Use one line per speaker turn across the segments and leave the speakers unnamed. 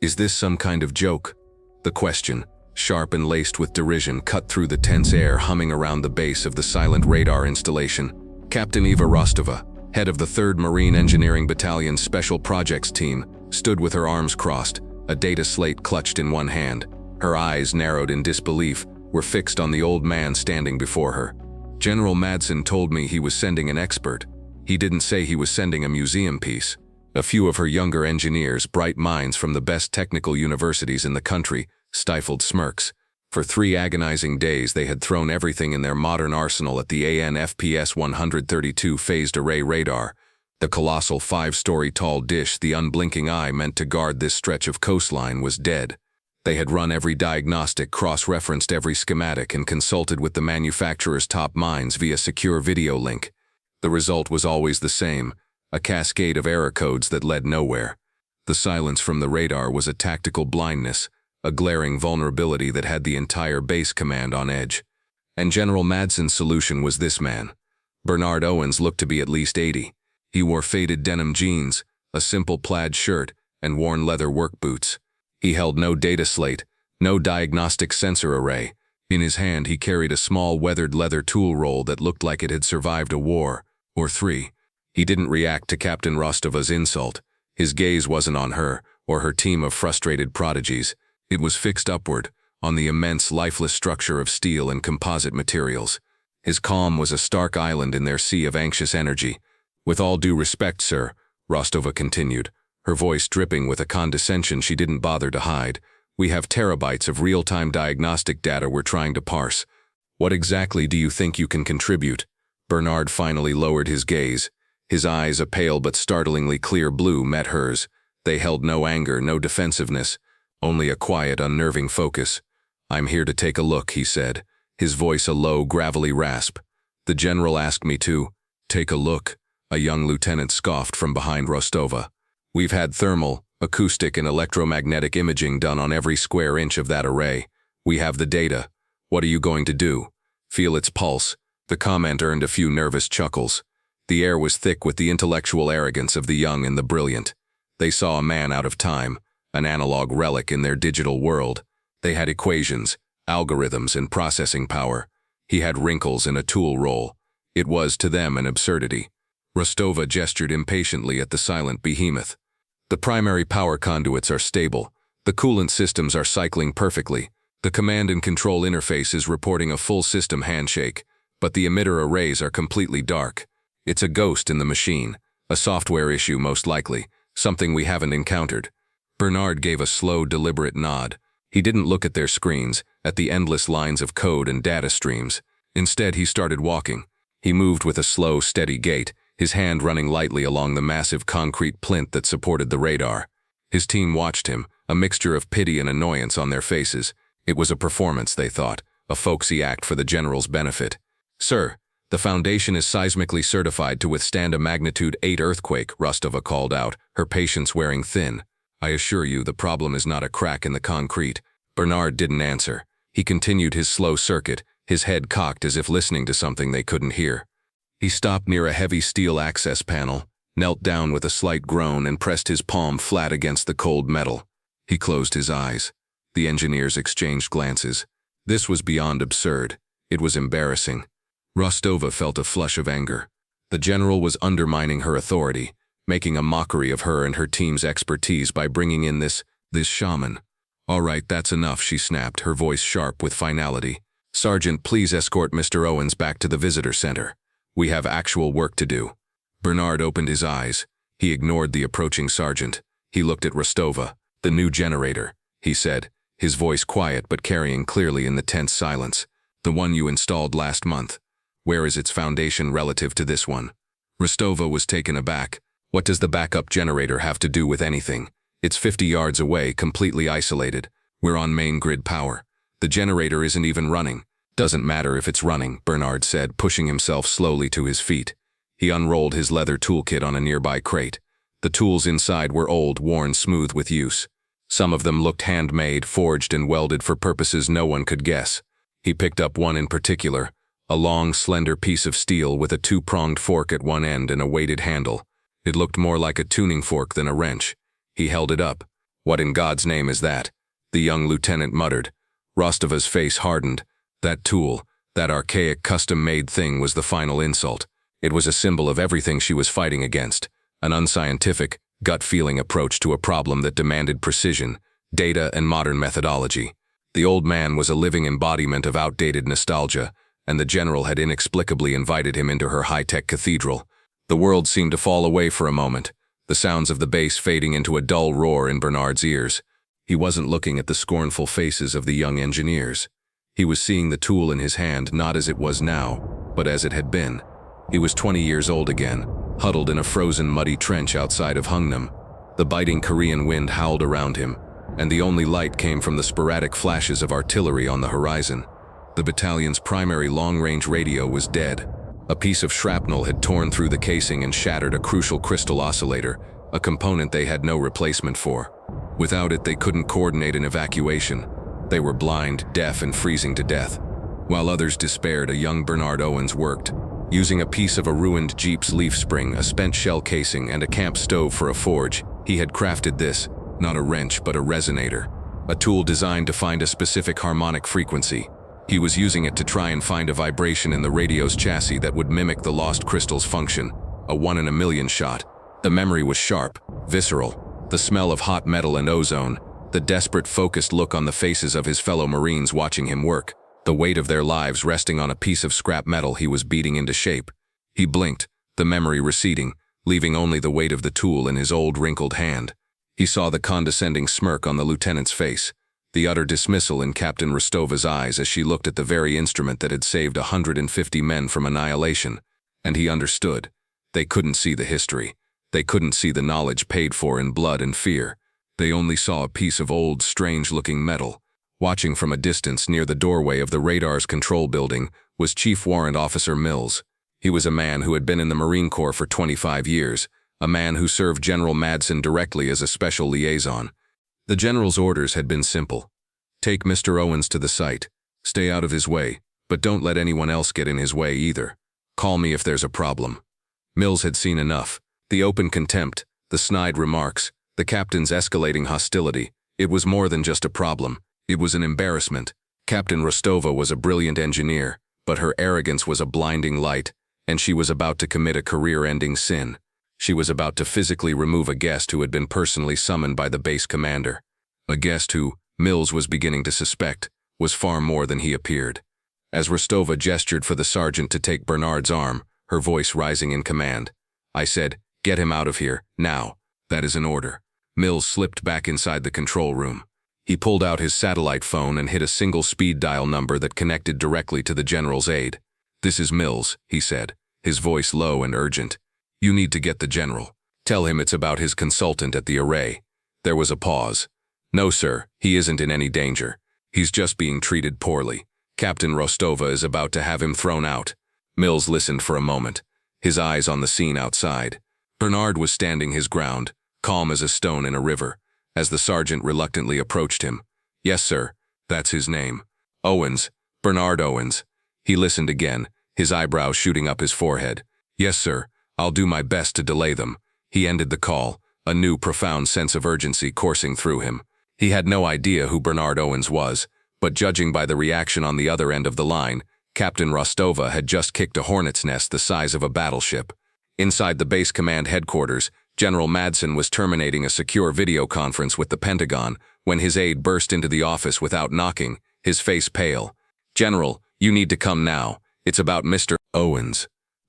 Is this some kind of joke? The question, sharp and laced with derision, cut through the tense air humming around the base of the silent radar installation. Captain Eva Rostova, head of the 3rd Marine Engineering Battalion's Special Projects Team, stood with her arms crossed, a data slate clutched in one hand. Her eyes, narrowed in disbelief, were fixed on the old man standing before her. General Madsen told me he was sending an expert. He didn't say he was sending a museum piece. A few of her younger engineers, bright minds from the best technical universities in the country, stifled smirks. For 3 agonizing days they had thrown everything in their modern arsenal at the AN/FPS 132 phased array radar, the colossal 5-story tall dish the unblinking eye meant to guard this stretch of coastline was dead. They had run every diagnostic, cross-referenced every schematic, and consulted with the manufacturer's top minds via secure video link. The result was always the same, a cascade of error codes that led nowhere. The silence from the radar was a tactical blindness, a glaring vulnerability that had the entire base command on edge. And General Madsen's solution was this man. Bernard Owens looked to be at least 80. He wore faded denim jeans, a simple plaid shirt, and worn leather work boots. He held no data slate, no diagnostic sensor array. In his hand he carried a small weathered leather tool roll that looked like it had survived a war, or 3. He didn't react to Captain Rostova's insult. His gaze wasn't on her, or her team of frustrated prodigies. It was fixed upward, on the immense lifeless structure of steel and composite materials. His calm was a stark island in their sea of anxious energy. "With all due respect, sir," Rostova continued, her voice dripping with a condescension she didn't bother to hide, "we have terabytes of real-time diagnostic data we're trying to parse. What exactly do you think you can contribute?" Bernard finally lowered his gaze. His eyes, a pale but startlingly clear blue, met hers. They held no anger, no defensiveness, only a quiet, unnerving focus. "I'm here to take a look," he said, his voice a low, gravelly rasp. "The general asked me to take a look," a young lieutenant scoffed from behind Rostova. "We've had thermal, acoustic, and electromagnetic imaging done on every square inch of that array. We have the data. What are you going to do? Feel its pulse?" The comment earned a few nervous chuckles. The air was thick with the intellectual arrogance of the young and the brilliant. They saw a man out of time, an analog relic in their digital world. They had equations, algorithms, and processing power. He had wrinkles and a tool roll. It was, to them, an absurdity. Rostova gestured impatiently at the silent behemoth. "The primary power conduits are stable. The coolant systems are cycling perfectly. The command and control interface is reporting a full system handshake, but the emitter arrays are completely dark. It's a ghost in the machine, a software issue most likely, something we haven't encountered." Bernard gave a slow, deliberate nod. He didn't look at their screens, at the endless lines of code and data streams. Instead, he started walking. He moved with a slow, steady gait, his hand running lightly along the massive concrete plinth that supported the radar. His team watched him, a mixture of pity and annoyance on their faces. It was a performance, they thought, a folksy act for the general's benefit. "Sir, the Foundation is seismically certified to withstand a magnitude 8 earthquake," Rostova called out, her patience wearing thin. "I assure you the problem is not a crack in the concrete." Bernard didn't answer. He continued his slow circuit, his head cocked as if listening to something they couldn't hear. He stopped near a heavy steel access panel, knelt down with a slight groan, and pressed his palm flat against the cold metal. He closed his eyes. The engineers exchanged glances. This was beyond absurd. It was embarrassing. Rostova felt a flush of anger. The general was undermining her authority, making a mockery of her and her team's expertise by bringing in this shaman. "All right, that's enough," she snapped, her voice sharp with finality. "Sergeant, please escort Mr. Owens back to the visitor center. We have actual work to do." Bernard opened his eyes. He ignored the approaching sergeant. He looked at Rostova. "The new generator," he said, his voice quiet but carrying clearly in the tense silence. "The one you installed last month. Where is its foundation relative to this one?" Rostova was taken aback. "What does the backup generator have to do with anything? It's 50 yards away, completely isolated. We're on main grid power. The generator isn't even running." "Doesn't matter if it's running," Bernard said, pushing himself slowly to his feet. He unrolled his leather toolkit on a nearby crate. The tools inside were old, worn smooth with use. Some of them looked handmade, forged and welded for purposes no one could guess. He picked up one in particular, a long, slender piece of steel with a 2-pronged fork at one end and a weighted handle. It looked more like a tuning fork than a wrench. He held it up. "What in God's name is that?" the young lieutenant muttered. Rostova's face hardened. That tool, that archaic custom-made thing was the final insult. It was a symbol of everything she was fighting against, an unscientific, gut-feeling approach to a problem that demanded precision, data, and modern methodology. The old man was a living embodiment of outdated nostalgia, and the general had inexplicably invited him into her high-tech cathedral. The world seemed to fall away for a moment, the sounds of the bass fading into a dull roar in Bernard's ears. He wasn't looking at the scornful faces of the young engineers. He was seeing the tool in his hand not as it was now, but as it had been. He was 20 years old again, huddled in a frozen muddy trench outside of Hungnam. The biting Korean wind howled around him, and the only light came from the sporadic flashes of artillery on the horizon. The battalion's primary long-range radio was dead. A piece of shrapnel had torn through the casing and shattered a crucial crystal oscillator, a component they had no replacement for. Without it, they couldn't coordinate an evacuation. They were blind, deaf, and freezing to death. While others despaired, a young Bernard Owens worked. Using a piece of a ruined Jeep's leaf spring, a spent shell casing, and a camp stove for a forge, he had crafted this, not a wrench but a resonator, a tool designed to find a specific harmonic frequency. He was using it to try and find a vibration in the radio's chassis that would mimic the lost crystal's function, a 1 in a million shot. The memory was sharp, visceral, the smell of hot metal and ozone, the desperate, focused look on the faces of his fellow Marines watching him work, the weight of their lives resting on a piece of scrap metal he was beating into shape. He blinked, the memory receding, leaving only the weight of the tool in his old, wrinkled hand. He saw the condescending smirk on the lieutenant's face, the utter dismissal in Captain Rostova's eyes as she looked at the very instrument that had saved 150 men from annihilation. And he understood. They couldn't see the history. They couldn't see the knowledge paid for in blood and fear. They only saw a piece of old, strange-looking metal. Watching from a distance near the doorway of the radar's control building was Chief Warrant Officer Mills. He was a man who had been in the Marine Corps for 25 years, a man who served General Madsen directly as a special liaison. The general's orders had been simple. Take Mr. Owens to the site. Stay out of his way, but don't let anyone else get in his way either. Call me if there's a problem. Mills had seen enough. The open contempt, the snide remarks, the captain's escalating hostility. It was more than just a problem. It was an embarrassment. Captain Rostova was a brilliant engineer, but her arrogance was a blinding light, and she was about to commit a career-ending sin. She was about to physically remove a guest who had been personally summoned by the base commander. A guest who, Mills was beginning to suspect, was far more than he appeared. As Rostova gestured for the sergeant to take Bernard's arm, her voice rising in command, "I said, get him out of here, now. That is an order." Mills slipped back inside the control room. He pulled out his satellite phone and hit a single speed dial number that connected directly to the general's aide. "This is Mills," he said, his voice low and urgent. "You need to get the general. Tell him it's about his consultant at the array." There was a pause. "No, sir, he isn't in any danger. He's just being treated poorly. Captain Rostova is about to have him thrown out." Mills listened for a moment, his eyes on the scene outside. Bernard was standing his ground, calm as a stone in a river, as the sergeant reluctantly approached him. "Yes, sir, that's his name. Owens, Bernard Owens." He listened again, his eyebrows shooting up his forehead. "Yes, sir, I'll do my best to delay them." He ended the call, a new profound sense of urgency coursing through him. He had no idea who Bernard Owens was, but judging by the reaction on the other end of the line, Captain Rostova had just kicked a hornet's nest the size of a battleship. Inside the base command headquarters, General Madsen was terminating a secure video conference with the Pentagon when his aide burst into the office without knocking, his face pale. "General, you need to come now. It's about Mr. Owens."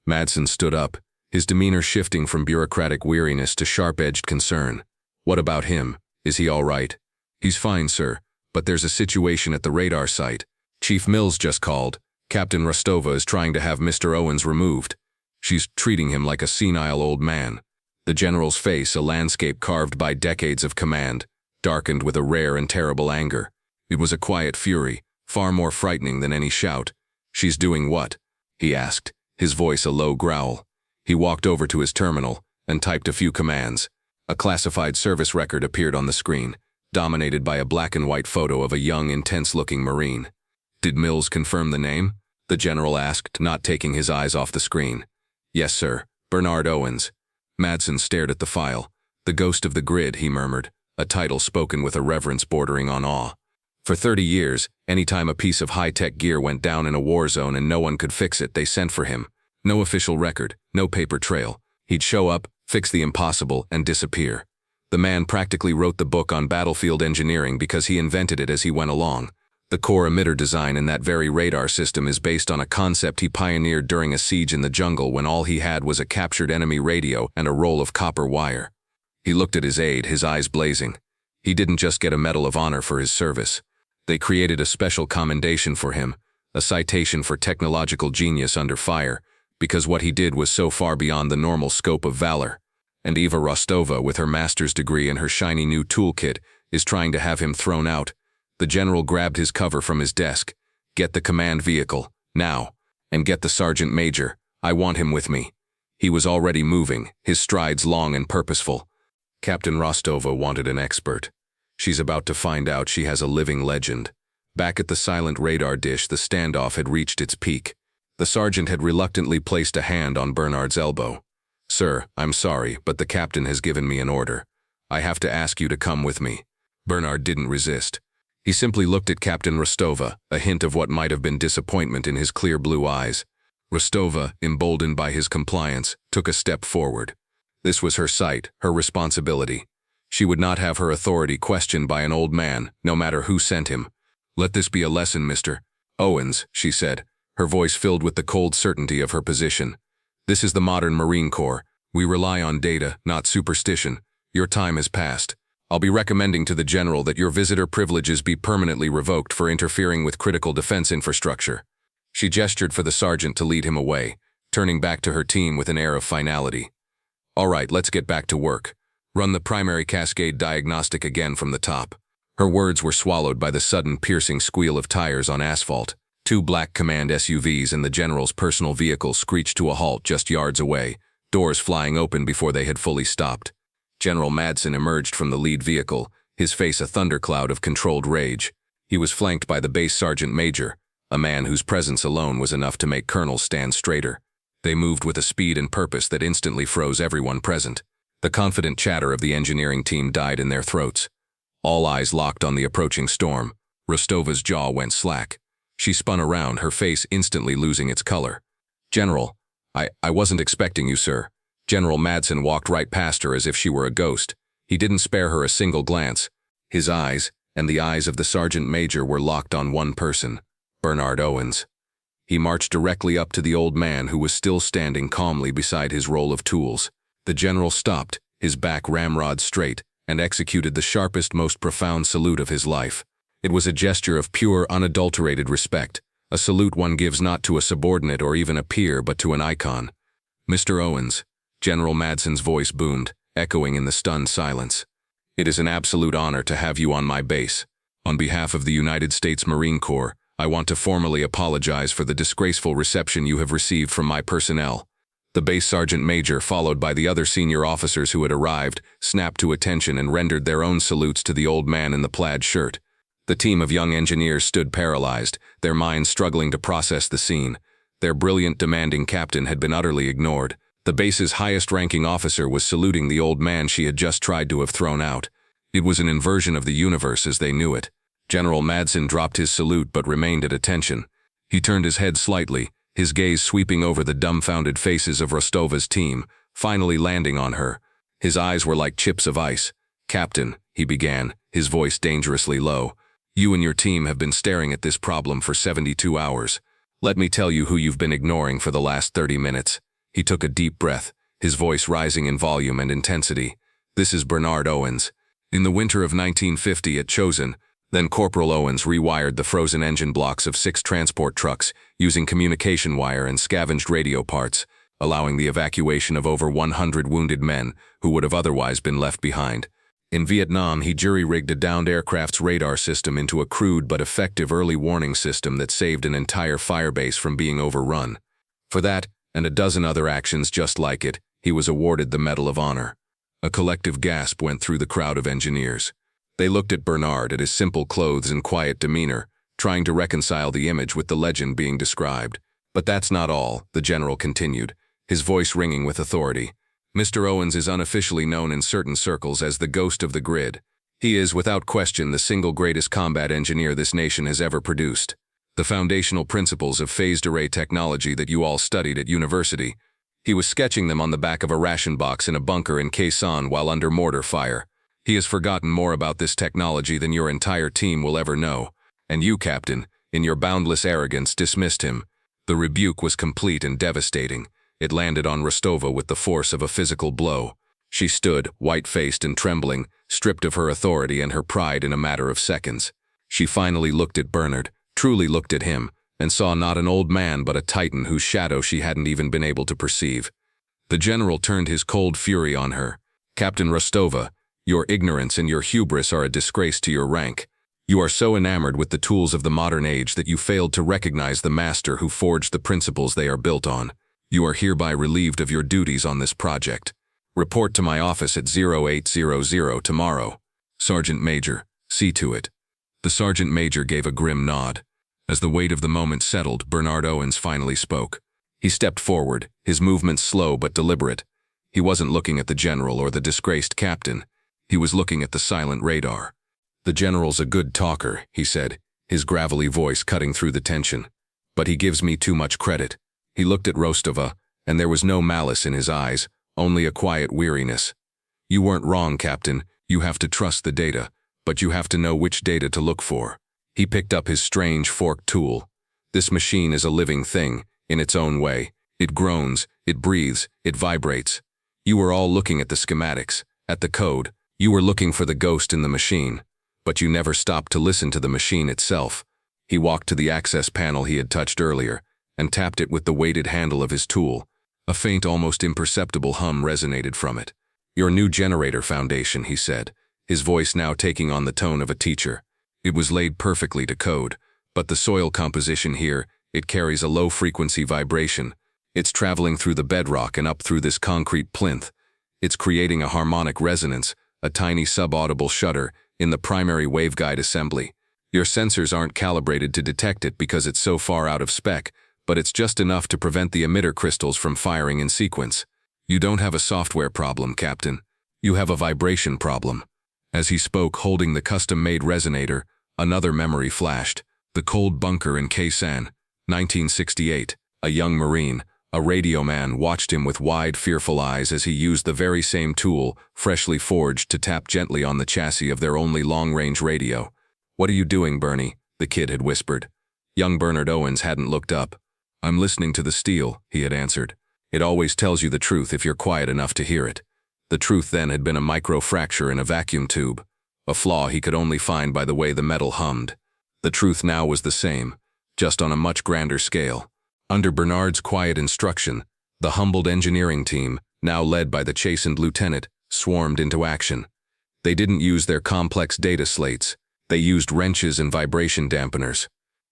Madsen stood up, his demeanor shifting from bureaucratic weariness to sharp-edged concern. "What about him? Is he all right?" "He's fine, sir, but there's a situation at the radar site. Chief Mills just called. Captain Rostova is trying to have Mr. Owens removed. She's treating him like a senile old man." The general's face, a landscape carved by decades of command, darkened with a rare and terrible anger. It was a quiet fury, far more frightening than any shout. "She's doing what?" he asked, his voice a low growl. He walked over to his terminal and typed a few commands. A classified service record appeared on the screen, dominated by a black and white photo of a young, intense-looking Marine. "Did Mills confirm the name?" the general asked, not taking his eyes off the screen. "Yes, sir. Bernard Owens." Madsen stared at the file. "The ghost of the grid," he murmured, a title spoken with a reverence bordering on awe. For 30 years, anytime a piece of high-tech gear went down in a war zone and no one could fix it, they sent for him. No official record, no paper trail. He'd show up, fix the impossible, and disappear. The man practically wrote the book on battlefield engineering because he invented it as he went along. The core emitter design in that very radar system is based on a concept he pioneered during a siege in the jungle when all he had was a captured enemy radio and a roll of copper wire. He looked at his aide, his eyes blazing. He didn't just get a Medal of Honor for his service. They created a special commendation for him, a citation for technological genius under fire, because what he did was so far beyond the normal scope of Valor. And Eva Rostova, with her master's degree and her shiny new toolkit, is trying to have him thrown out. The general grabbed his cover from his desk. "Get the command vehicle, now. And get the sergeant major. I want him with me." He was already moving, his strides long and purposeful. Captain Rostova wanted an expert. She's about to find out she has a living legend. Back at the silent radar dish, the standoff had reached its peak. The sergeant had reluctantly placed a hand on Bernard's elbow. "Sir, I'm sorry, but the captain has given me an order. I have to ask you to come with me." Bernard didn't resist. He simply looked at Captain Rostova, a hint of what might have been disappointment in his clear blue eyes. Rostova, emboldened by his compliance, took a step forward. This was her site, her responsibility. She would not have her authority questioned by an old man, no matter who sent him. "Let this be a lesson, Mr. Owens," she said, her voice filled with the cold certainty of her position. "This is the modern Marine Corps. We rely on data, not superstition. Your time has passed. I'll be recommending to the general that your visitor privileges be permanently revoked for interfering with critical defense infrastructure." She gestured for the sergeant to lead him away, turning back to her team with an air of finality. "All right, let's get back to work. Run the primary cascade diagnostic again from the top." Her words were swallowed by the sudden piercing squeal of tires on asphalt. Two black command SUVs and the general's personal vehicle screeched to a halt just yards away, doors flying open before they had fully stopped. General Madsen emerged from the lead vehicle, his face a thundercloud of controlled rage. He was flanked by the base sergeant major, a man whose presence alone was enough to make colonels stand straighter. They moved with a speed and purpose that instantly froze everyone present. The confident chatter of the engineering team died in their throats. All eyes locked on the approaching storm. Rostova's jaw went slack. She spun around, her face instantly losing its color. "General, I wasn't expecting you, sir." General Madsen walked right past her as if she were a ghost. He didn't spare her a single glance. His eyes, and the eyes of the sergeant major, were locked on one person, Bernard Owens. He marched directly up to the old man who was still standing calmly beside his roll of tools. The general stopped, his back ramrod straight, and executed the sharpest, most profound salute of his life. It was a gesture of pure, unadulterated respect, a salute one gives not to a subordinate or even a peer but to an icon. "Mr. Owens," General Madsen's voice boomed, echoing in the stunned silence. "It is an absolute honor to have you on my base. On behalf of the United States Marine Corps, I want to formally apologize for the disgraceful reception you have received from my personnel." The base sergeant major, followed by the other senior officers who had arrived, snapped to attention and rendered their own salutes to the old man in the plaid shirt. The team of young engineers stood paralyzed, their minds struggling to process the scene. Their brilliant, demanding captain had been utterly ignored. The base's highest-ranking officer was saluting the old man she had just tried to have thrown out. It was an inversion of the universe as they knew it. General Madsen dropped his salute but remained at attention. He turned his head slightly, his gaze sweeping over the dumbfounded faces of Rostova's team, finally landing on her. His eyes were like chips of ice. "Captain," he began, his voice dangerously low, "you and your team have been staring at this problem for 72 hours. Let me tell you who you've been ignoring for the last 30 minutes. He took a deep breath, his voice rising in volume and intensity. "This is Bernard Owens. In the winter of 1950 at Chosin, then Corporal Owens rewired the frozen engine blocks of 6 transport trucks using communication wire and scavenged radio parts, allowing the evacuation of over 100 wounded men who would have otherwise been left behind. In Vietnam, he jury-rigged a downed aircraft's radar system into a crude but effective early warning system that saved an entire firebase from being overrun. For that, and a dozen other actions just like it, he was awarded the Medal of Honor." A collective gasp went through the crowd of engineers. They looked at Bernard, at his simple clothes and quiet demeanor, trying to reconcile the image with the legend being described. "But that's not all," the general continued, his voice ringing with authority. "Mr. Owens is unofficially known in certain circles as the ghost of the grid. He is, without question, the single greatest combat engineer this nation has ever produced. The foundational principles of phased array technology that you all studied at university. He was sketching them on the back of a ration box in a bunker in Quezon while under mortar fire. He has forgotten more about this technology than your entire team will ever know. And you, Captain, in your boundless arrogance, dismissed him. The rebuke was complete and devastating. It landed on Rostova with the force of a physical blow. She stood, white-faced and trembling, stripped of her authority and her pride in a matter of seconds. She finally looked at Bernard, truly looked at him, and saw not an old man but a titan whose shadow she hadn't even been able to perceive. The general turned his cold fury on her. Captain Rostova, your ignorance and your hubris are a disgrace to your rank. You are so enamored with the tools of the modern age that you failed to recognize the master who forged the principles they are built on. You are hereby relieved of your duties on this project. Report to my office at 0800 tomorrow. Sergeant Major, see to it. The Sergeant Major gave a grim nod. As the weight of the moment settled, Bernard Owens finally spoke. He stepped forward, his movements slow but deliberate. He wasn't looking at the general or the disgraced captain. He was looking at the silent radar. The general's a good talker, he said, his gravelly voice cutting through the tension. But he gives me too much credit. He looked at Rostova, and there was no malice in his eyes, only a quiet weariness. You weren't wrong, Captain. You have to trust the data, but you have to know which data to look for. He picked up his strange forked tool. This machine is a living thing, in its own way. It groans, it breathes, it vibrates. You were all looking at the schematics, at the code. You were looking for the ghost in the machine. But you never stopped to listen to the machine itself. He walked to the access panel he had touched earlier, and tapped it with the weighted handle of his tool. A faint, almost imperceptible hum resonated from it. Your new generator foundation, he said, his voice now taking on the tone of a teacher. It was laid perfectly to code, but the soil composition here, it carries a low-frequency vibration. It's traveling through the bedrock and up through this concrete plinth. It's creating a harmonic resonance, a tiny subaudible shudder, in the primary waveguide assembly. Your sensors aren't calibrated to detect it because it's so far out of spec, but it's just enough to prevent the emitter crystals from firing in sequence. You don't have a software problem, Captain. You have a vibration problem. As he spoke, holding the custom-made resonator, another memory flashed. The cold bunker in Quezon, 1968. A young Marine, a radio man, watched him with wide, fearful eyes as he used the very same tool, freshly forged, to tap gently on the chassis of their only long-range radio. "What are you doing, Bernie?" the kid had whispered. Young Bernard Owens hadn't looked up. "I'm listening to the steel," he had answered. "It always tells you the truth if you're quiet enough to hear it." The truth then had been a micro-fracture in a vacuum tube, a flaw he could only find by the way the metal hummed. The truth now was the same, just on a much grander scale. Under Bernard's quiet instruction, the humbled engineering team, now led by the chastened lieutenant, swarmed into action. They didn't use their complex data slates. They used wrenches and vibration dampeners.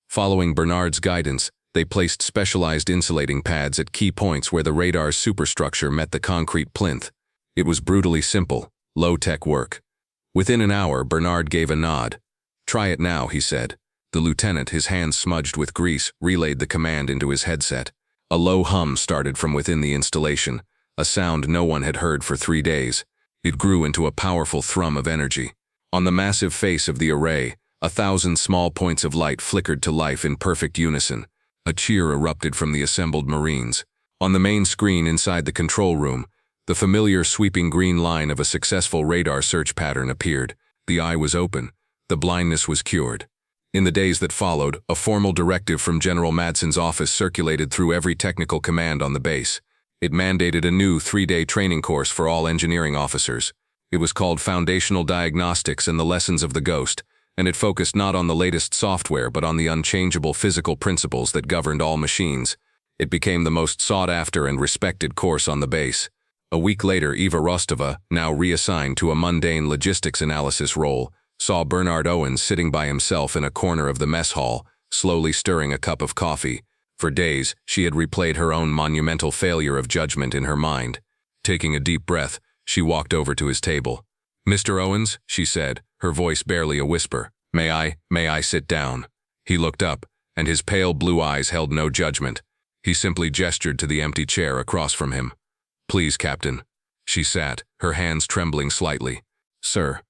Following Bernard's guidance, they placed specialized insulating pads at key points where the radar's superstructure met the concrete plinth. It was brutally simple, low-tech work. Within an hour, Bernard gave a nod. "Try it now," he said. The lieutenant, his hands smudged with grease, relayed the command into his headset. A low hum started from within the installation, a sound no one had heard for 3 days. It grew into a powerful thrum of energy. On the massive face of the array, 1,000 small points of light flickered to life in perfect unison. A cheer erupted from the assembled Marines. On the main screen inside the control room, the familiar sweeping green line of a successful radar search pattern appeared. The eye was open. The blindness was cured. In the days that followed, a formal directive from General Madsen's office circulated through every technical command on the base. It mandated a new 3-day training course for all engineering officers. It was called Foundational Diagnostics and the Lessons of the Ghost, and it focused not on the latest software but on the unchangeable physical principles that governed all machines. It became the most sought-after and respected course on the base. A week later, Eva Rostova, now reassigned to a mundane logistics analysis role, saw Bernard Owens sitting by himself in a corner of the mess hall, slowly stirring a cup of coffee. For days, she had replayed her own monumental failure of judgment in her mind. Taking a deep breath, she walked over to his table. "Mr. Owens," she said, her voice barely a whisper, May I sit down?" He looked up, and his pale blue eyes held no judgment. He simply gestured to the empty chair across from him. "Please, Captain." She sat, her hands trembling slightly. "Sir,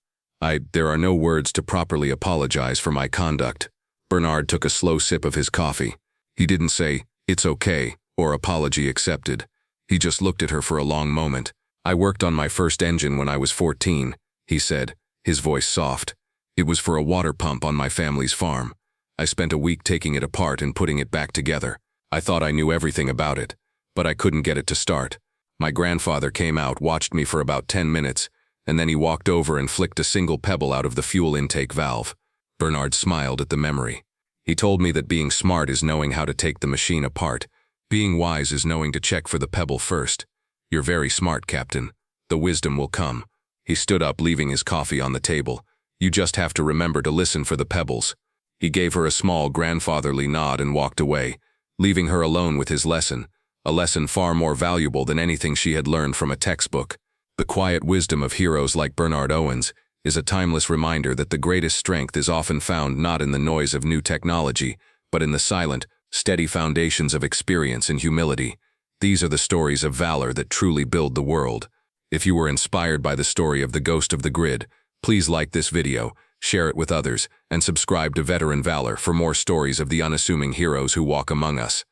There are no words to properly apologize for my conduct. Bernard took a slow sip of his coffee. He didn't say, "It's okay," or "Apology accepted." He just looked at her for a long moment. "I worked on my first engine when I was 14, he said, his voice soft. "It was for a water pump on my family's farm. I spent a week taking it apart and putting it back together. I thought I knew everything about it, but I couldn't get it to start. My grandfather came out, watched me for about 10 minutes, and then he walked over and flicked a single pebble out of the fuel intake valve." Bernard smiled at the memory. "He told me that being smart is knowing how to take the machine apart. Being wise is knowing to check for the pebble first. You're very smart, Captain. The wisdom will come." He stood up, leaving his coffee on the table. "You just have to remember to listen for the pebbles." He gave her a small grandfatherly nod and walked away, leaving her alone with his lesson, a lesson far more valuable than anything she had learned from a textbook. The quiet wisdom of heroes like Bernard Owens is a timeless reminder that the greatest strength is often found not in the noise of new technology, but in the silent, steady foundations of experience and humility. These are the stories of valor that truly build the world. If you were inspired by the story of the Ghost of the Grid, please like this video, share it with others, and subscribe to Veteran Valor for more stories of the unassuming heroes who walk among us.